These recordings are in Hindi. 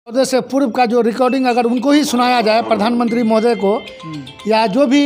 14 से पूर्व का जो रिकॉर्डिंग अगर उनको ही सुनाया जाए प्रधानमंत्री महोदय को, या जो भी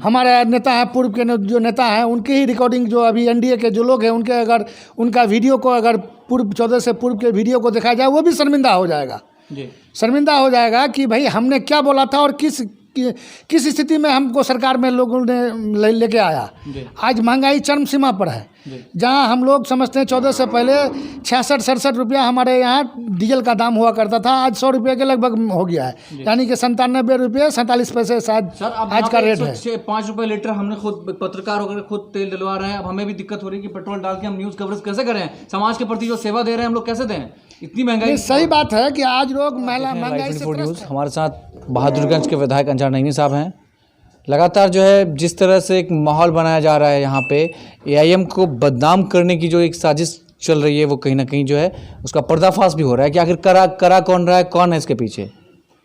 हमारे नेता हैं पूर्व के जो नेता हैं उनकी ही रिकॉर्डिंग, जो अभी एनडीए के जो लोग हैं उनके अगर उनका वीडियो को अगर पूर्व 14 से पूर्व के वीडियो को दिखाया जाए, वो भी शर्मिंदा हो जाएगा जी। शर्मिंदा हो जाएगा कि भाई हमने क्या बोला था और किस स्थिति में हमको सरकार में लोगों ने लेके आया। आज महंगाई चरम सीमा पर है, जहां हम लोग समझते हैं 14 से पहले 66-67 रुपया हमारे यहाँ डीजल का दाम हुआ करता था, आज 100 रुपये के लगभग हो गया है, यानी कि 97 रुपये 47 पैसे शायद आज का रेट है। 5 रुपये लीटर हमने खुद पत्रकार होकर खुद तेल डलवा रहे हैं। अब हमें भी दिक्कत हो रही है कि पेट्रोल डाल के हम न्यूज़ कवरेज कैसे करें, समाज के प्रति जो सेवा दे रहे हैं हम लोग कैसे दें, इतनी महंगाई। सही बात है कि आज लोग महंगाई से हमारे साथ बहादुरगंज के विधायक अंजार नईमी साहब हैं। लगातार जो है जिस तरह से एक माहौल बनाया जा रहा है यहाँ पे एआईएम को बदनाम करने की जो एक साजिश चल रही है, वो कहीं ना कहीं जो है उसका पर्दाफाश भी हो रहा है कि आखिर करा कौन रहा है, कौन है इसके पीछे।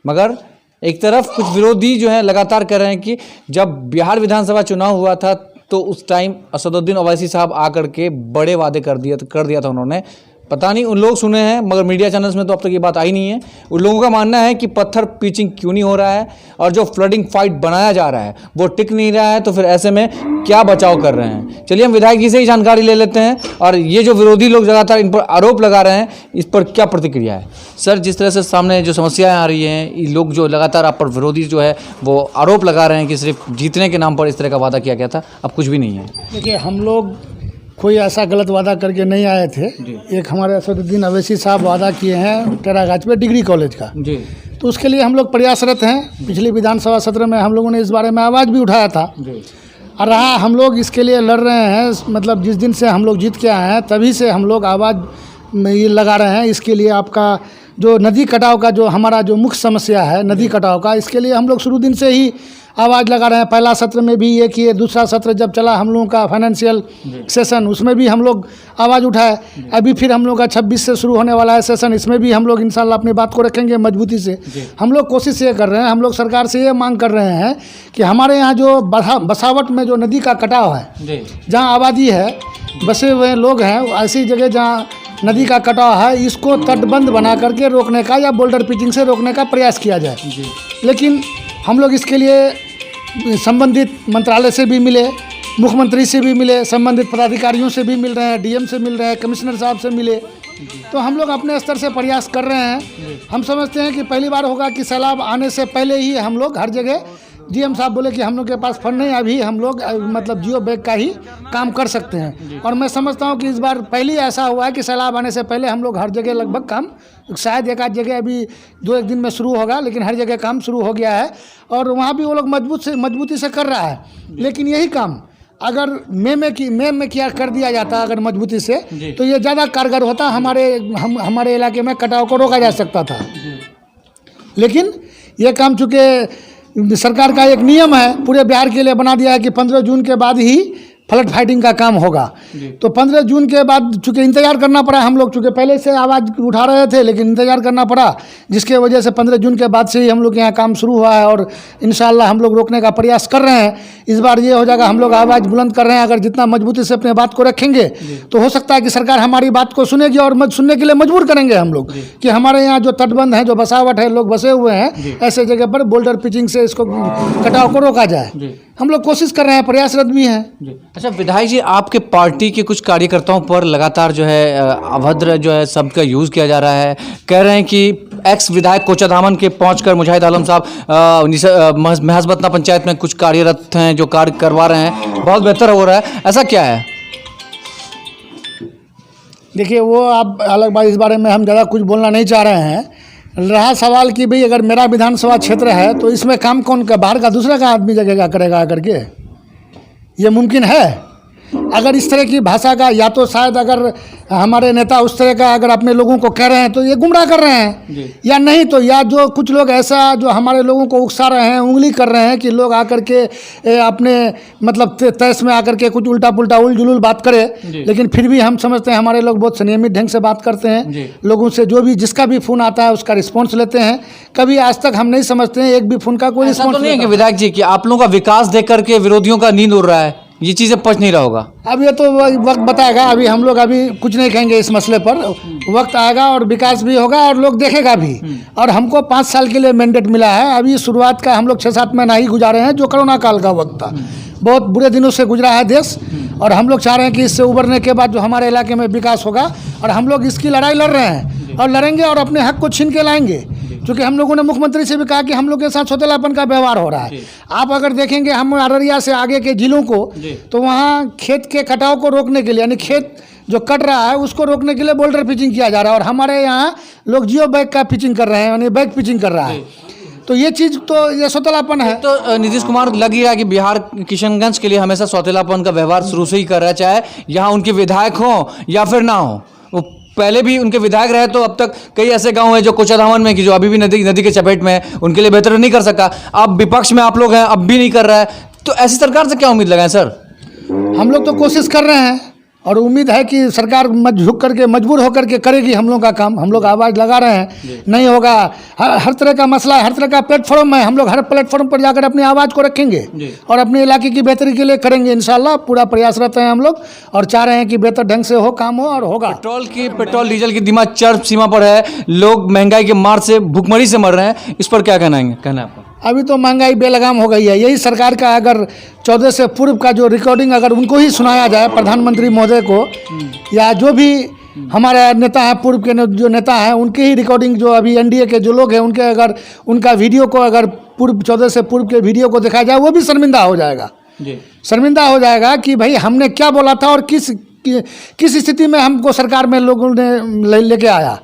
मगर एक तरफ कुछ विरोधी जो है लगातार कह रहे हैं कि जब बिहार विधानसभा चुनाव हुआ था तो उस टाइम असदुद्दीन ओवैसी साहब आकर के बड़े वादे कर दिया था उन्होंने। पता नहीं उन लोग सुने हैं, मगर मीडिया चैनल्स में तो अब तक ये बात आई नहीं है। उन लोगों का मानना है कि पत्थर पिचिंग क्यों नहीं हो रहा है और जो फ्लडिंग फाइट बनाया जा रहा है वो टिक नहीं रहा है, तो फिर ऐसे में क्या बचाव कर रहे हैं। चलिए हम विधायक जी से ही जानकारी ले लेते हैं, और ये जो विरोधी लोग लगातार इन पर आरोप लगा रहे हैं, इस पर क्या प्रतिक्रिया है। सर, जिस तरह से सामने जो समस्याएं आ रही हैं, ये लोग जो लगातार आप पर विरोधी जो है वो आरोप लगा रहे हैं कि सिर्फ जीतने के नाम पर इस तरह का वादा किया गया था, अब कुछ भी नहीं है। देखिए, हम लोग कोई ऐसा गलत वादा करके नहीं आए थे। एक हमारे असदुद्दीन ओवैसी साहब वादा किए हैं टेरागाछ पे डिग्री कॉलेज का जी, तो उसके लिए हम लोग प्रयासरत हैं। पिछली विधानसभा सत्र में हम लोगों ने इस बारे में आवाज़ भी उठाया था जी। और रहा हम लोग इसके लिए लड़ रहे हैं, मतलब जिस दिन से हम लोग जीत के आए हैं तभी से हम लोग आवाज़ में ये लगा रहे हैं। इसके लिए आपका जो नदी कटाव का जो हमारा जो मुख्य समस्या है नदी कटाव का, इसके लिए हम लोग शुरू दिन से ही आवाज़ लगा रहे हैं। पहला सत्र में भी ये किए, दूसरा सत्र जब चला हम लोगों का फाइनेंशियल सेशन, उसमें भी हम लोग आवाज़ उठाए। अभी फिर हम लोग का 26 से शुरू होने वाला है सेशन, इसमें भी हम लोग इंशाल्लाह अपनी बात को रखेंगे मजबूती से। हम लोग कोशिश ये कर रहे हैं, हम लोग सरकार से ये मांग कर रहे हैं कि हमारे यहाँ जो बसावट में जो नदी का कटाव है, जहाँ आबादी है, बसे हुए लोग हैं, ऐसी जगह जहाँ नदी का कटाव है, इसको तटबंध बना करके रोकने का या बोल्डर पिचिंग से रोकने का प्रयास किया जाए। लेकिन हम लोग इसके लिए संबंधित मंत्रालय से भी मिले, मुख्यमंत्री से भी मिले, संबंधित पदाधिकारियों से भी मिल रहे हैं, डीएम से मिल रहे हैं, कमिश्नर साहब से मिले, तो हम लोग अपने स्तर से प्रयास कर रहे हैं। हम समझते हैं कि पहली बार होगा कि सैलाब आने से पहले ही हम लोग हर जगह, डीएम साहब बोले कि हम लोग के पास फंड नहीं, अभी हम लोग मतलब जियो बैग का ही काम कर सकते हैं। और मैं समझता हूँ कि इस बार पहले ऐसा हुआ है कि सैलाब आने से पहले हम लोग हर जगह लगभग काम, शायद एक आध जगह अभी 2-1 दिन में शुरू होगा, लेकिन हर जगह काम शुरू हो गया है और वहाँ भी वो लोग मजबूती से कर रहा है। लेकिन यही काम अगर मई में किया कर दिया जाता अगर मजबूती से, तो ये ज़्यादा कारगर होता, हमारे इलाके में कटाव को रोका जा सकता था। लेकिन ये काम चूँकि सरकार का एक नियम है पूरे बिहार के लिए बना दिया है कि 15 जून के बाद ही फ्लड फाइटिंग का काम होगा, तो 15 जून के बाद चूँकि इंतज़ार करना पड़ा। हम लोग चूँकि पहले से आवाज़ उठा रहे थे, लेकिन इंतज़ार करना पड़ा, जिसके वजह से 15 जून के बाद से ही हम लोग के यहाँ काम शुरू हुआ है और इंशाल्लाह हम लोग रोकने का प्रयास कर रहे हैं। इस बार ये हो जाएगा, हम लोग आवाज़ बुलंद कर रहे हैं, अगर जितना मजबूती से अपने बात को रखेंगे तो हो सकता है कि सरकार हमारी बात को सुनेगी और सुनने के लिए मजबूर करेंगे हम लोग कि हमारे यहाँ जो तटबंध है, जो बसावट है, लोग बसे हुए हैं, ऐसे जगह पर बोल्डर पिचिंग से इसको कटाव को रोका जाए। हम लोग कोशिश कर रहे हैं, प्रयासरत भी हैं। अच्छा विधायक जी, आपके पार्टी के कुछ कार्यकर्ताओं पर लगातार जो है अभद्र जो है शब्द का यूज़ किया जा रहा है। कह रहे हैं कि एक्स विधायक कोचाधामन के पहुंचकर मुजाहिद आलम साहब महजबतना पंचायत में कुछ कार्यरत हैं, जो कार्य करवा रहे हैं, बहुत बेहतर हो रहा है, ऐसा क्या है? देखिए, वो आप अलग बात, इस बारे में हम ज़्यादा कुछ बोलना नहीं चाह रहे हैं। रहा सवाल कि भाई अगर मेरा विधानसभा क्षेत्र है तो इसमें काम कौन का, बाहर का दूसरा का आदमी जगह करेगा करके, ये मुमकिन है? अगर इस तरह की भाषा का, या तो शायद अगर हमारे नेता उस तरह का अगर अपने लोगों को कह रहे हैं तो ये गुमराह कर रहे हैं, या नहीं तो या जो कुछ लोग ऐसा जो हमारे लोगों को उकसा रहे हैं, उंगली कर रहे हैं कि लोग आकर के अपने मतलब तैस में आकर के कुछ उल्टा पुल्टा उलझुल बात करे। लेकिन फिर भी हम समझते हैं हमारे लोग बहुत संयमित ढंग से बात करते हैं, लोगों से जो भी जिसका भी फ़ोन आता है उसका रिस्पॉन्स लेते हैं। कभी आज तक हम नहीं समझते हैं एक भी फ़ोन का कोई रिस्पॉन्स नहीं है कि विधायक जी कि आप लोगों का विकास देख करके विरोधियों का नींद उड़ रहा है। ये चीज़ें पच नहीं रहा होगा। अब ये तो वक्त बताएगा, अभी हम लोग अभी कुछ नहीं कहेंगे इस मसले पर। वक्त आएगा और विकास भी होगा और लोग देखेगा भी। और हमको 5 साल के लिए मैंडेट मिला है। अभी शुरुआत का हम लोग 6-7 महीना ही गुजारे हैं, जो कोरोना काल का वक्त था। बहुत बुरे दिनों से गुजरा है देश, और हम लोग चाह रहे हैं कि इससे उबरने के बाद जो हमारे इलाके में विकास होगा, और हम लोग इसकी लड़ाई लड़ रहे हैं और लड़ेंगे और अपने हक को छीन के लाएंगे। क्योंकि हम लोगों ने मुख्यमंत्री से भी कहा कि हम लोग के साथ सौतेलापन का व्यवहार हो रहा है। आप अगर देखेंगे हम अररिया से आगे के जिलों को, तो वहाँ खेत के कटाव को रोकने के लिए, यानी खेत जो कट रहा है उसको रोकने के लिए बोल्डर पिचिंग किया जा रहा है, और हमारे यहाँ लोग जियो बैग का पिचिंग कर रहे हैं, यानी बैग पिचिंग कर रहा है। तो ये चीज़ तो ये सौतेलापन है। तो नीतीश कुमार लग ही रहा है कि बिहार किशनगंज के लिए हमेशा सौतेलापन का व्यवहार शुरू से ही कर रहा है, चाहे यहाँ उनके विधायक हों या फिर ना हो। वो पहले भी उनके विधायक रहे, तो अब तक कई ऐसे गांव हैं जो कोचाधामन में कि जो अभी भी नदी के चपेट में है, उनके लिए बेहतर नहीं कर सका। अब विपक्ष में आप लोग हैं, अब भी नहीं कर रहा है, तो ऐसी सरकार से क्या उम्मीद लगाएं सर? हम लोग तो कोशिश कर रहे हैं और उम्मीद है कि सरकार झुक करके मजबूर होकर के करेगी हम लोग का काम। हम लोग आवाज़ लगा रहे हैं, नहीं होगा। हर तरह का मसला है, हर तरह का प्लेटफॉर्म है। हम लोग हर प्लेटफॉर्म पर जाकर अपनी आवाज़ को रखेंगे और अपने इलाके की बेहतरी के लिए करेंगे। इंशाल्लाह पूरा प्रयासरत हैं हम लोग, और चाह रहे हैं कि बेहतर ढंग से हो, काम हो और होगा। पेट्रोल डीजल की कीमत चरम सीमा पर है, लोग महंगाई के मार से भूखमरी से मर रहे हैं, इस पर क्या कहना है आपको? अभी तो महंगाई बेलगाम हो गई है। यही सरकार का अगर 14 से पूर्व का जो रिकॉर्डिंग अगर उनको ही सुनाया जाए, प्रधानमंत्री महोदय को, या जो भी हमारे नेता हैं, पूर्व के जो नेता हैं, उनकी ही रिकॉर्डिंग, जो अभी एनडीए के जो लोग हैं उनके अगर उनका वीडियो को अगर पूर्व 14 से पूर्व के वीडियो को दिखाया जाए, वो भी शर्मिंदा हो जाएगा। शर्मिंदा हो जाएगा कि भाई हमने क्या बोला था और किस स्थिति में हमको सरकार में लोगों ने लेके आया।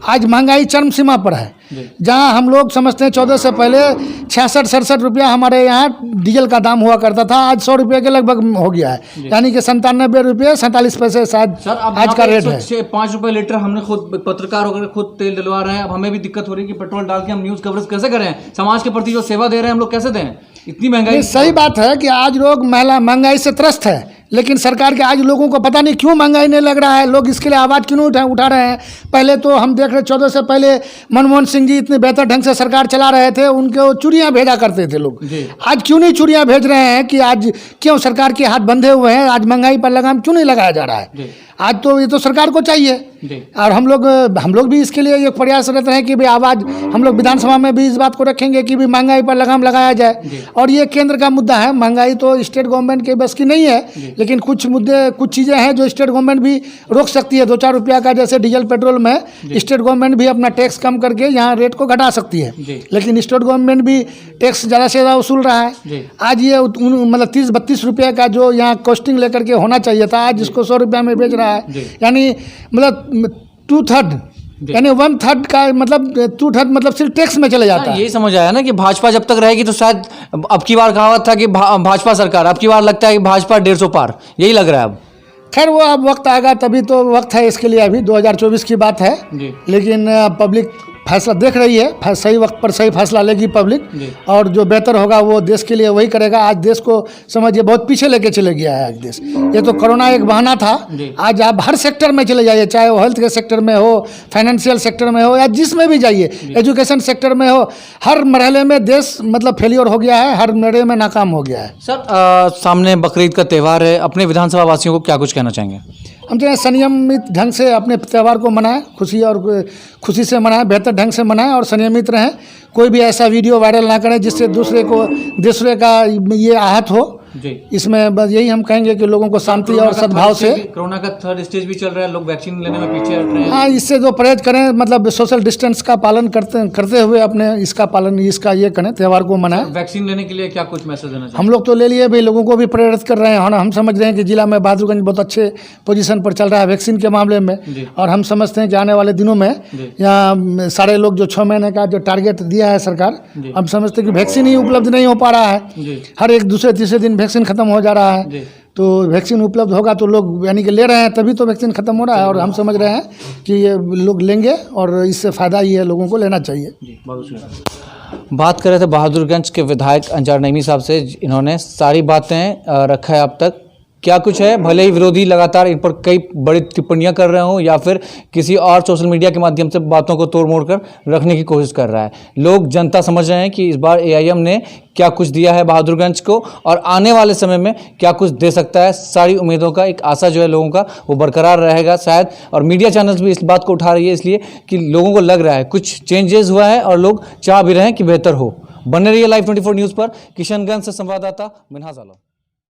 आज महंगाई चरम सीमा पर है, जहां हम लोग समझते हैं 14 से पहले 66-67 रुपया हमारे यहाँ डीजल का दाम हुआ करता था, आज 100 रुपये के लगभग हो गया है, यानी कि 97 रुपये 47 पैसे शायद आज का रेट है। 5 रुपये लीटर हमने खुद पत्रकार होकर खुद तेल डलवा रहे हैं। अब हमें भी दिक्कत हो रही है कि पेट्रोल डाल के हम न्यूज़ कवरेज कैसे करें, समाज के प्रति जो सेवा दे रहे हैं हम लोग कैसे दें, इतनी महंगाई। सही बात है कि आज लोग महंगाई से त्रस्त है, लेकिन सरकार के आज लोगों को पता नहीं क्यों महंगाई नहीं लग रहा है, लोग इसके लिए आवाज़ क्यों नहीं उठा रहे हैं। पहले तो हम देख रहे 14 से पहले मनमोहन सिंह जी इतने बेहतर ढंग से सरकार चला रहे थे, उनको चूड़ियाँ भेजा करते थे लोग। आज क्यों नहीं चूड़ियाँ भेज रहे हैं कि आज क्यों सरकार के हाथ बंधे हुए हैं, आज महंगाई पर लगाम क्यों नहीं लगाया जा रहा है? आज तो ये तो सरकार को चाहिए। और हम लोग भी इसके लिए एक प्रयासरत हैं कि भाई आवाज़ हम लोग विधानसभा में भी इस बात को रखेंगे कि भी महंगाई पर लगाम लगाया जाए। और ये केंद्र का मुद्दा है, महंगाई तो स्टेट गवर्नमेंट के बस की नहीं है, लेकिन कुछ मुद्दे कुछ चीज़ें हैं जो स्टेट गवर्नमेंट भी रोक सकती है। 2-4 रुपया का जैसे डीजल पेट्रोल में स्टेट गवर्नमेंट भी अपना टैक्स कम करके यहाँ रेट को घटा सकती है, लेकिन स्टेट गवर्नमेंट भी टैक्स ज़्यादा से ज़्यादा वसूल रहा है। आज ये मतलब 30-32 रुपये का जो यहाँ कॉस्टिंग लेकर के होना चाहिए था, आज इसको 100 रुपया में बेच रहा है, यानी मतलब 2/3 यानी 1/3 का मतलब 2/3 मतलब सिर्फ टैक्स में चले जाता है। यही समझ आया ना कि भाजपा जब तक रहेगी तो शायद अब की बार कहावत था कि भाजपा सरकार, अब की बार लगता है कि भाजपा 150 पार, यही लग रहा है अब। खैर वो अब वक्त आएगा, तभी तो वक्त है इसके लिए, अभी 2024 की बात है, लेकिन पब्लिक फैसला देख रही है, सही वक्त पर सही फैसला लेगी पब्लिक, और जो बेहतर होगा वो देश के लिए वही करेगा। आज देश को समझिए बहुत पीछे लेके चले गया है आज देश। ये तो कोरोना एक बहाना था, आज आप हर सेक्टर में चले जाइए, चाहे वो हेल्थ के सेक्टर में हो, फाइनेंशियल सेक्टर में हो, या जिसमें भी जाइए, एजुकेशन सेक्टर में हो, हर मरहले में देश मतलब फेलियर हो गया है, हर मरहले में नाकाम हो गया है। सर सामने बकरीद का त्यौहार है, अपने विधानसभा वासियों को क्या कुछ कहना चाहेंगे? हम चाहें संयमित ढंग से अपने त्यौहार को मनाएं, खुशी से मनाएं, बेहतर ढंग से मनाएं और संयमित रहें। कोई भी ऐसा वीडियो वायरल ना करें जिससे दूसरे का ये आहत हो। इसमें बस यही हम कहेंगे कि लोगों को शांति और सद्भाव से। कोरोना का 3rd स्टेज भी चल रहा है, लोग वैक्सीन लेने में पीछे हट रहे हैं। हाँ, इससे जो परहेज करें, मतलब सोशल डिस्टेंस का पालन करते हुए अपने इसका ये करें, त्यौहार को मनाएं। वैक्सीन लेने के लिए क्या कुछ मैसेज देना चाहिए? हम लोग तो ले लिए भाई, लोगों को भी प्रेरित कर रहे हैं। हम समझ रहे हैं कि जिला में बहादुरगंज बहुत अच्छे पोजीशन पर चल रहा है वैक्सीन के मामले में, और हम समझते हैं कि आने वाले दिनों में यहाँ सारे लोग जो 6 महीने का जो टारगेट दिया है सरकार, हम समझते हैं कि वैक्सीन ही उपलब्ध नहीं हो पा रहा है, हर एक दूसरे तीसरे दिन वैक्सीन खत्म हो जा रहा है। तो वैक्सीन उपलब्ध होगा तो लोग यानी कि ले रहे हैं, तभी तो वैक्सीन खत्म हो रहा है, और हम समझ रहे हैं कि ये लोग लेंगे और इससे फ़ायदा ही है, लोगों को लेना चाहिए। बात कर रहे थे बहादुरगंज के विधायक अंजार नईमी साहब से, इन्होंने सारी बातें रखा है अब तक क्या कुछ है, भले ही विरोधी लगातार इन पर कई बड़ी टिप्पणियां कर रहे हों या फिर किसी और सोशल मीडिया के माध्यम से बातों को तोड़ मोड़ कर रखने की कोशिश कर रहा है, लोग जनता समझ रहे हैं कि इस बार AIM ने क्या कुछ दिया है बहादुरगंज को और आने वाले समय में क्या कुछ दे सकता है। सारी उम्मीदों का एक आशा जो है लोगों का वो बरकरार रहेगा शायद, और मीडिया चैनल्स भी इस बात को उठा रही है इसलिए कि लोगों को लग रहा है कुछ चेंजेस हुआ है और लोग चाह भी रहे हैं कि बेहतर हो। बने रहिए Live 24 न्यूज़ पर। किशनगंज से संवाददाता मिन्हाज आलम।